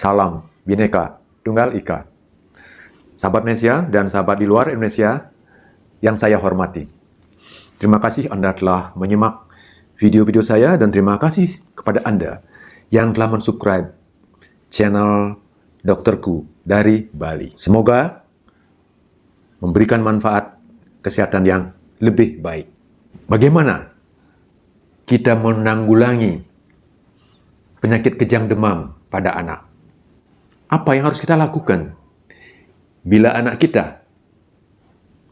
Salam Bhinneka Tunggal Ika. Sahabat Indonesia dan sahabat di luar Indonesia yang saya hormati. Terima kasih Anda telah menyimak video-video saya dan terima kasih kepada Anda yang telah mensubscribe channel Dokterku dari Bali. Semoga memberikan manfaat kesehatan yang lebih baik. Bagaimana kita menanggulangi penyakit kejang demam pada anak? Apa yang harus kita lakukan bila anak kita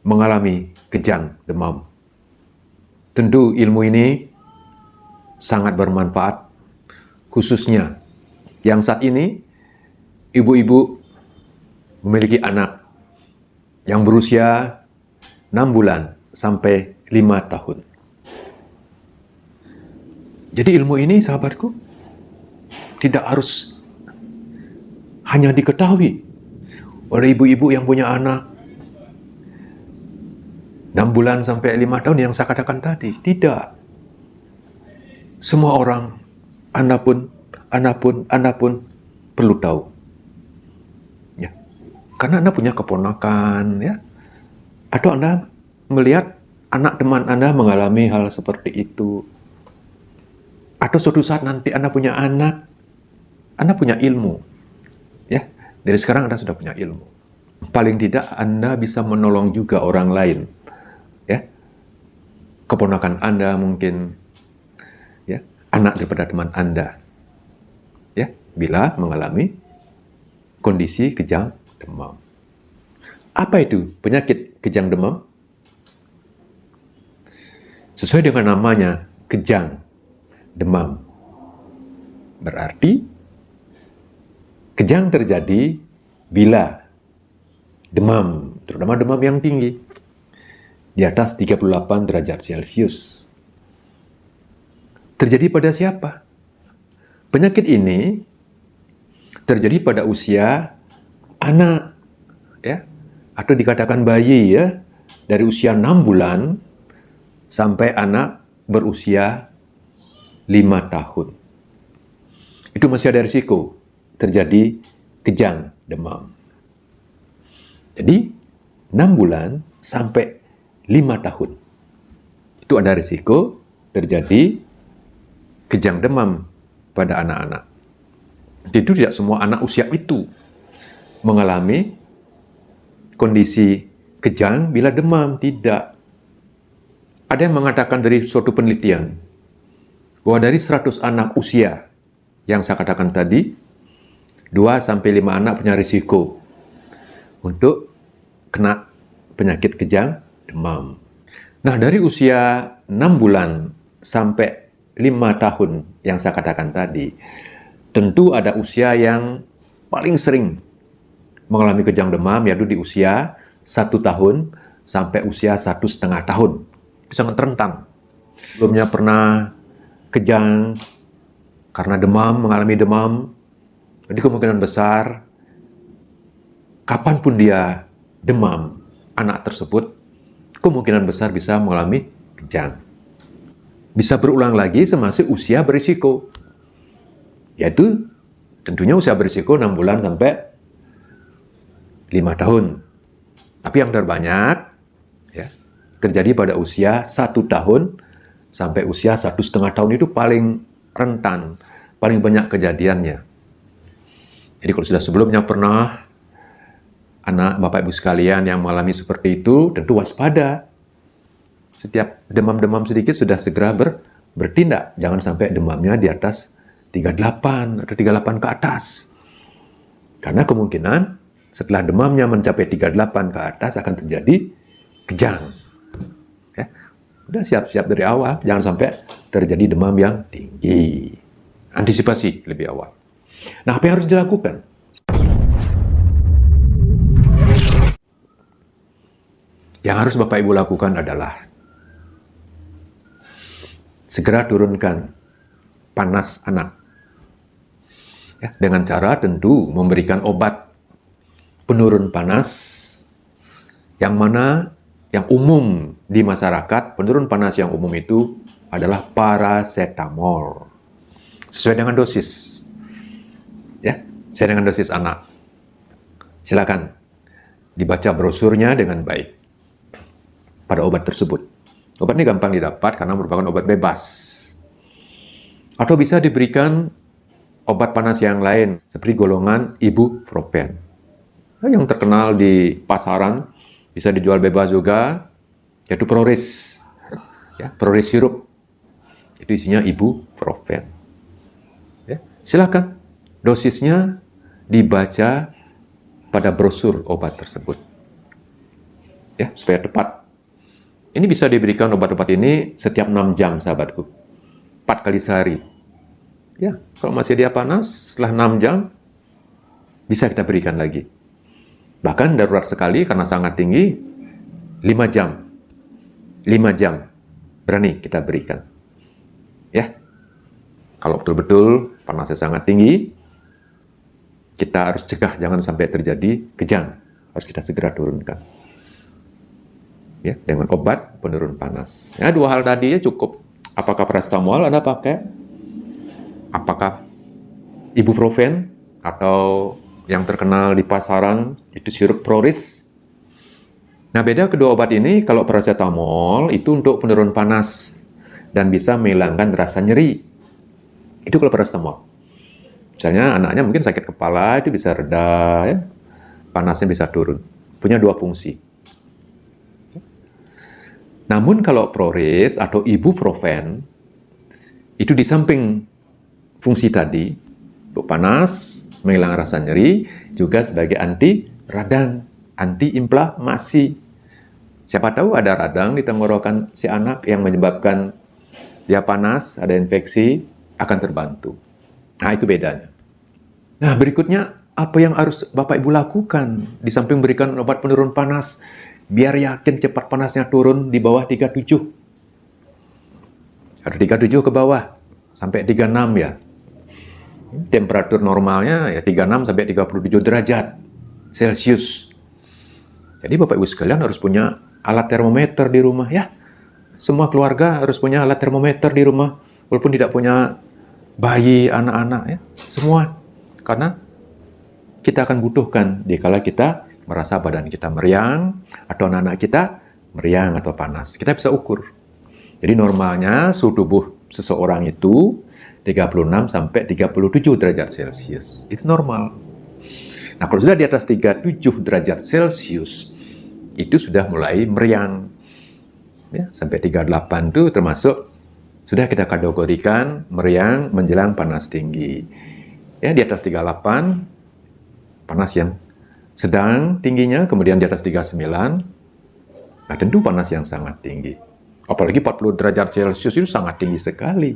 mengalami kejang demam? Tentu ilmu ini sangat bermanfaat, khususnya yang saat ini ibu-ibu memiliki anak yang berusia 6 bulan sampai 5 tahun. Jadi ilmu ini, sahabatku, tidak harus hanya diketahui oleh ibu-ibu yang punya anak 6 bulan sampai 5 tahun yang saya katakan tadi. Tidak. Semua orang, Anda pun perlu tahu. Ya. Karena Anda punya keponakan, ya. Atau Anda melihat anak teman Anda mengalami hal seperti itu. Atau suatu saat nanti Anda punya anak, Anda punya ilmu. Ya, dari sekarang Anda sudah punya ilmu. Paling tidak Anda bisa menolong juga orang lain. Ya. Keponakan Anda mungkin, ya, anak daripada teman Anda. Ya, bila mengalami kondisi kejang demam. Apa itu penyakit kejang demam? Sesuai dengan namanya, kejang demam. Berarti kejang terjadi bila demam, terutama demam yang tinggi, di atas 38 derajat Celcius. Terjadi pada siapa? Penyakit ini terjadi pada usia anak, ya, atau dikatakan bayi, ya, dari usia 6 bulan sampai anak berusia 5 tahun. Itu masih ada risiko terjadi kejang demam. Jadi 6 bulan sampai 5 tahun itu ada risiko terjadi kejang demam pada anak-anak. Itu tidak semua anak usia itu mengalami kondisi kejang bila demam, tidak. Ada yang mengatakan dari suatu penelitian bahwa dari 100 anak usia yang saya katakan tadi, 2-5 anak punya risiko untuk kena penyakit kejang demam. Nah, dari usia 6 bulan sampai 5 tahun yang saya katakan tadi, tentu ada usia yang paling sering mengalami kejang demam, yaitu di usia 1 tahun sampai usia 1,5 tahun. Itu sangat rentan. Sebelumnya pernah kejang karena demam, mengalami demam, jadi kemungkinan besar kapanpun dia demam, anak tersebut kemungkinan besar bisa mengalami kejang. Bisa berulang lagi semasa usia berisiko, yaitu tentunya usia berisiko 6 bulan sampai 5 tahun. Tapi yang terbanyak, ya, terjadi pada usia 1 tahun sampai usia 1,5 tahun. Itu paling rentan, paling banyak kejadiannya. Jadi kalau sudah sebelumnya pernah anak Bapak Ibu sekalian yang mengalami seperti itu, tentu waspada. Setiap demam-demam sedikit sudah segera bertindak. Jangan sampai demamnya di atas 38 atau 38 ke atas. Karena kemungkinan setelah demamnya mencapai 38 ke atas akan terjadi kejang. Ya. Udah siap-siap dari awal, jangan sampai terjadi demam yang tinggi. Antisipasi lebih awal. Nah, apa yang harus dilakukan? Yang harus Bapak Ibu lakukan adalah segera turunkan panas anak. Ya, dengan cara tentu memberikan obat penurun panas, yang mana yang umum di masyarakat, penurun panas yang umum itu adalah paracetamol. Sesuai dengan dosis. Ya, sesuai dengan dosis anak. Silakan dibaca brosurnya dengan baik pada obat tersebut. Obat ini gampang didapat karena merupakan obat bebas. Atau bisa diberikan obat panas yang lain, seperti golongan ibuprofen. Yang terkenal di pasaran, bisa dijual bebas juga, yaitu Proris. Ya, Proris sirup. Itu isinya ibuprofen. Ya, silakan dosisnya dibaca pada brosur obat tersebut. Ya, supaya tepat. Ini bisa diberikan obat-obat ini setiap 6 jam, sahabatku. 4 kali sehari. Ya, kalau masih dia panas, setelah 6 jam, bisa kita berikan lagi. Bahkan darurat sekali, karena sangat tinggi, 5 jam. 5 jam, berani kita berikan. Ya, kalau betul-betul panasnya sangat tinggi, kita harus cegah, jangan sampai terjadi kejang. Harus kita segera turunkan. Ya, dengan obat penurun panas. Ya, 2 hal tadi ya cukup. Apakah paracetamol Anda pakai? Apakah ibuprofen atau yang terkenal di pasaran itu sirup Proris? Nah, beda kedua obat ini. Kalau paracetamol itu untuk penurun panas dan bisa menghilangkan rasa nyeri. Itu kalau paracetamol. Misalnya anaknya mungkin sakit kepala, itu bisa reda, ya. Panasnya bisa turun. Punya 2 fungsi. Namun kalau Proris atau ibuprofen, itu di samping fungsi tadi, untuk panas, menghilangkan rasa nyeri, juga sebagai anti radang, anti-inflamasi. Siapa tahu ada radang di tenggorokan si anak yang menyebabkan dia panas, ada infeksi, akan terbantu. Nah, itu bedanya. Nah, berikutnya, apa yang harus Bapak Ibu lakukan di samping memberikan obat penurun panas? Biar yakin cepat panasnya turun di bawah 37. Ada 37 ke bawah, sampai 36 ya. Temperatur normalnya ya 36 sampai 37 derajat Celcius. Jadi Bapak Ibu sekalian harus punya alat termometer di rumah ya. Semua keluarga harus punya alat termometer di rumah. Walaupun tidak punya bayi, anak-anak ya. Semua. Karena kita akan butuhkan dikala kita merasa badan kita meriang, atau anak-anak kita meriang atau panas. Kita bisa ukur. Jadi normalnya suhu tubuh seseorang itu 36 sampai 37 derajat Celcius. Itu normal. Nah, kalau sudah di atas 37 derajat Celcius, itu sudah mulai meriang. Ya, sampai 38 itu termasuk sudah kita kategorikan meriang menjelang panas tinggi. Ya, di atas 38, panas yang sedang tingginya, kemudian di atas 39, nah tentu panas yang sangat tinggi. Apalagi 40 derajat Celcius itu sangat tinggi sekali.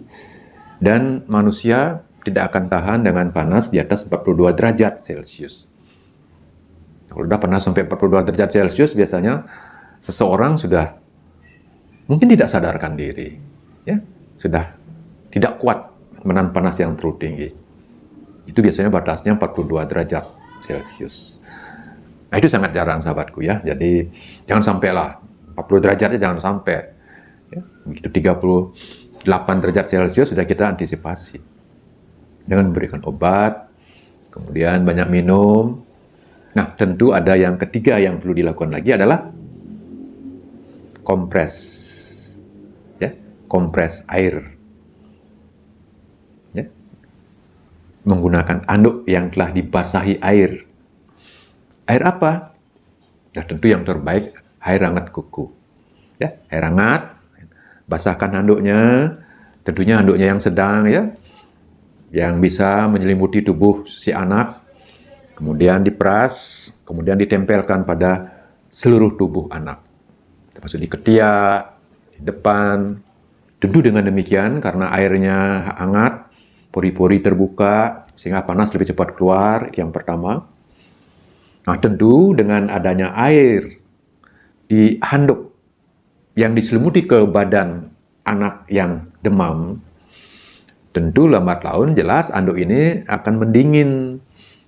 Dan manusia tidak akan tahan dengan panas di atas 42 derajat Celcius. Kalau sudah panas sampai 42 derajat Celcius, biasanya seseorang sudah mungkin tidak sadarkan diri. Ya, sudah tidak kuat menahan panas yang terlalu tinggi. Itu biasanya batasnya 42 derajat Celcius. Nah, itu sangat jarang sahabatku ya. Jadi jangan sampai lah 40 derajatnya jangan sampai. Ya, begitu 38 derajat Celcius sudah kita antisipasi dengan memberikan obat, kemudian banyak minum. Nah, tentu ada yang ketiga yang perlu dilakukan lagi adalah kompres. Ya, kompres air. Ya. Menggunakan anduk yang telah dibasahi air. Air apa? Ya, tentu yang terbaik air hangat kuku. Ya, air hangat, basahkan handuknya, tentunya handuknya yang sedang ya, yang bisa menyelimuti tubuh si anak, kemudian diperas, kemudian ditempelkan pada seluruh tubuh anak, termasuk di ketiak, di depan. Tentu dengan demikian, karena airnya hangat, pori-pori terbuka, sehingga panas lebih cepat keluar, itu yang pertama. Nah, tentu dengan adanya air di handuk yang diselimuti ke badan anak yang demam, tentu lambat laun jelas handuk ini akan mendingin,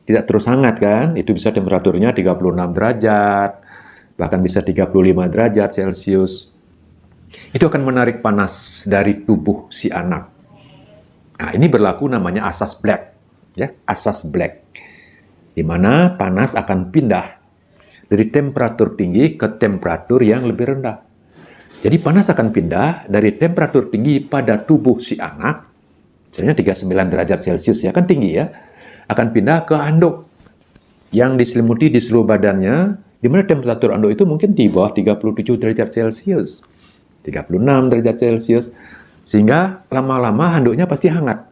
tidak terus hangat kan, itu bisa temperaturnya 36 derajat, bahkan bisa 35 derajat Celcius. Itu akan menarik panas dari tubuh si anak. Nah, ini berlaku namanya asas black, ya, asas black. di mana panas akan pindah dari temperatur tinggi ke temperatur yang lebih rendah. Jadi panas akan pindah dari temperatur tinggi pada tubuh si anak, misalnya 39 derajat Celcius, ya kan tinggi ya, akan pindah ke anduk yang diselimuti di seluruh badannya, di mana temperatur anduk itu mungkin di bawah 37 derajat Celcius, 36 derajat Celcius, sehingga lama-lama anduknya pasti hangat.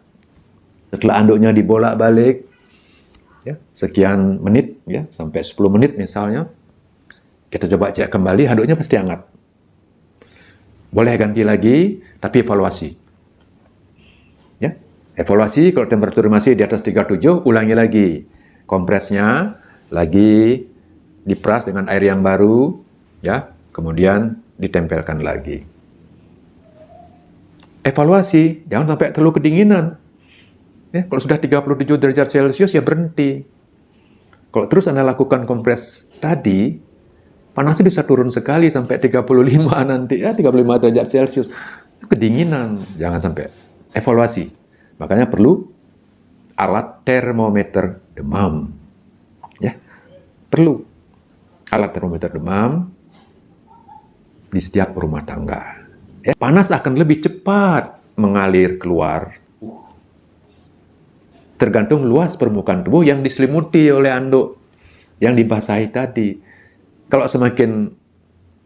Setelah anduknya dibolak-balik, ya, sekian menit, ya, sampai 10 menit misalnya, kita coba cek kembali, anduknya pasti hangat. Boleh ganti lagi, tapi evaluasi. Ya, evaluasi kalau temperatur masih di atas 37, ulangi lagi. Kompresnya lagi diperas dengan air yang baru, ya, kemudian ditempelkan lagi. Evaluasi, jangan sampai terlalu kedinginan. Ya, kalau sudah 37 derajat Celcius ya berhenti. Kalau terus Anda lakukan kompres tadi, panasnya bisa turun sekali sampai 35 nanti, ya 35 derajat Celcius. Kedinginan, jangan sampai. Evaluasi. Makanya perlu alat termometer demam. Ya, perlu alat termometer demam di setiap rumah tangga. Ya, panas akan lebih cepat mengalir keluar tergantung luas permukaan tubuh yang diselimuti oleh anduk yang dibasahi tadi. Kalau semakin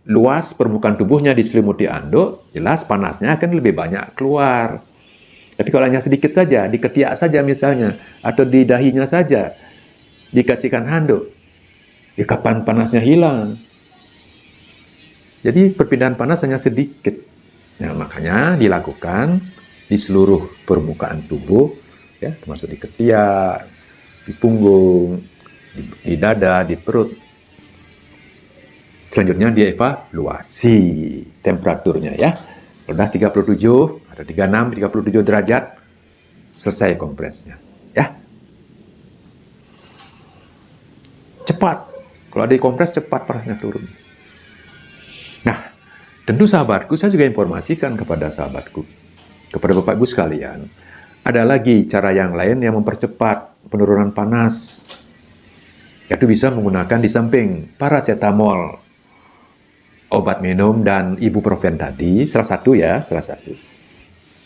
luas permukaan tubuhnya diselimuti anduk, jelas panasnya akan lebih banyak keluar. Tapi kalau hanya sedikit saja, di ketiak saja misalnya, atau di dahinya saja, dikasihkan handuk, ya kapan panasnya hilang? Jadi perpindahan panas hanya sedikit. Nah, makanya dilakukan di seluruh permukaan tubuh, ya, termasuk di ketiak, di punggung, di dada, di perut. Selanjutnya dievaluasi temperaturnya, ya. Kalau sudah 37 atau 36, 37 derajat, selesai kompresnya, ya. Cepat. Kalau ada kompres cepat panasnya turun. Nah, tentu sahabatku, saya juga informasikan kepada sahabatku, kepada Bapak Ibu sekalian, ada lagi cara yang lain yang mempercepat penurunan panas, yaitu bisa menggunakan di samping paracetamol, obat minum, dan ibuprofen tadi, salah satu,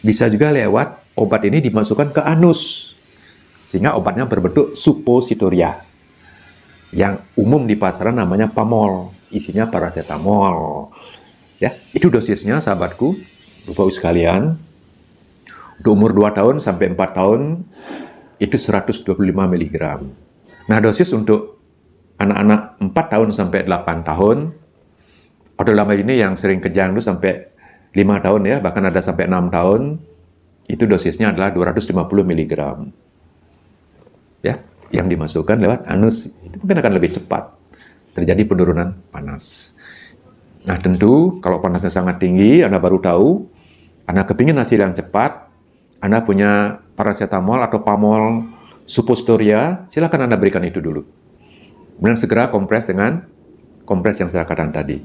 bisa juga lewat obat ini dimasukkan ke anus, sehingga obatnya berbentuk suppositoria, yang umum di pasaran namanya pamol, isinya paracetamol. Ya, itu dosisnya sahabatku, Bapak Ibu sekalian. Untuk umur 2 tahun sampai 4 tahun, itu 125 mg. Nah, dosis untuk anak-anak 4 tahun sampai 8 tahun, atau dalam hal ini yang sering kejang itu sampai 5 tahun, ya, bahkan ada sampai 6 tahun, itu dosisnya adalah 250 mg. Ya, yang dimasukkan lewat anus, itu mungkin akan lebih cepat terjadi penurunan panas. Nah, tentu kalau panasnya sangat tinggi, Anda baru tahu, Anda kepingin hasil yang cepat, Anda punya paracetamol atau pamol suppositoria, silakan Anda berikan itu dulu. Kemudian segera kompres dengan kompres yang saya katakan tadi.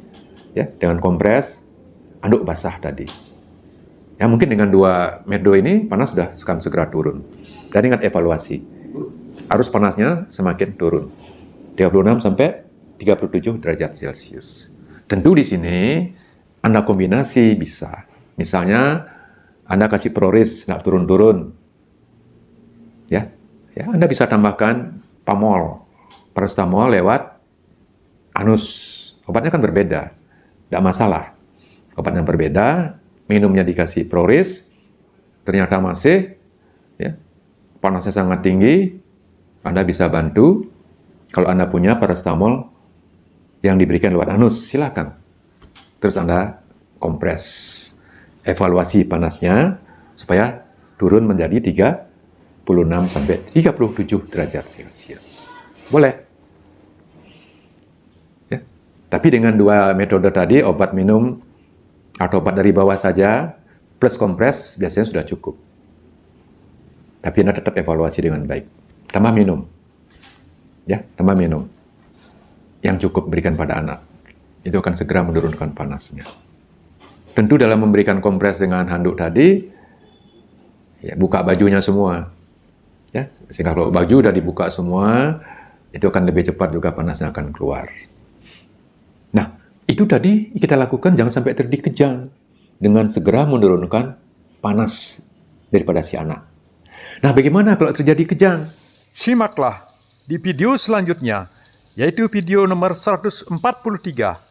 Ya, dengan kompres anduk basah tadi. Ya, mungkin dengan 2 medo ini panas sudah akan segera turun. Dan ingat evaluasi. Arus panasnya semakin turun. 36 sampai 37 derajat Celcius. Tentu di sini Anda kombinasi bisa. Misalnya Anda kasih Proris, nggak turun-turun. Ya, Anda bisa tambahkan pamol, paracetamol lewat anus. Obatnya kan berbeda, tidak masalah. Obatnya berbeda, minumnya dikasih Proris, ternyata masih, ya, panasnya sangat tinggi, Anda bisa bantu. Kalau Anda punya paracetamol yang diberikan lewat anus, silakan. Terus Anda kompres. Evaluasi panasnya supaya turun menjadi 36 sampai 37 derajat Celcius. Boleh. Ya. Tapi dengan 2 metode tadi, obat minum atau obat dari bawah saja plus kompres biasanya sudah cukup. Tapi Anda tetap evaluasi dengan baik. Tambah minum. Ya, tambah minum. Yang cukup berikan pada anak. Itu akan segera menurunkan panasnya. Tentu dalam memberikan kompres dengan handuk tadi, ya, buka bajunya semua. Ya, sehingga kalau baju sudah dibuka semua, itu akan lebih cepat juga panasnya akan keluar. Nah, itu tadi kita lakukan jangan sampai terjadi kejang dengan segera menurunkan panas daripada si anak. Nah, bagaimana kalau terjadi kejang? Simaklah di video selanjutnya, yaitu video nomor 143.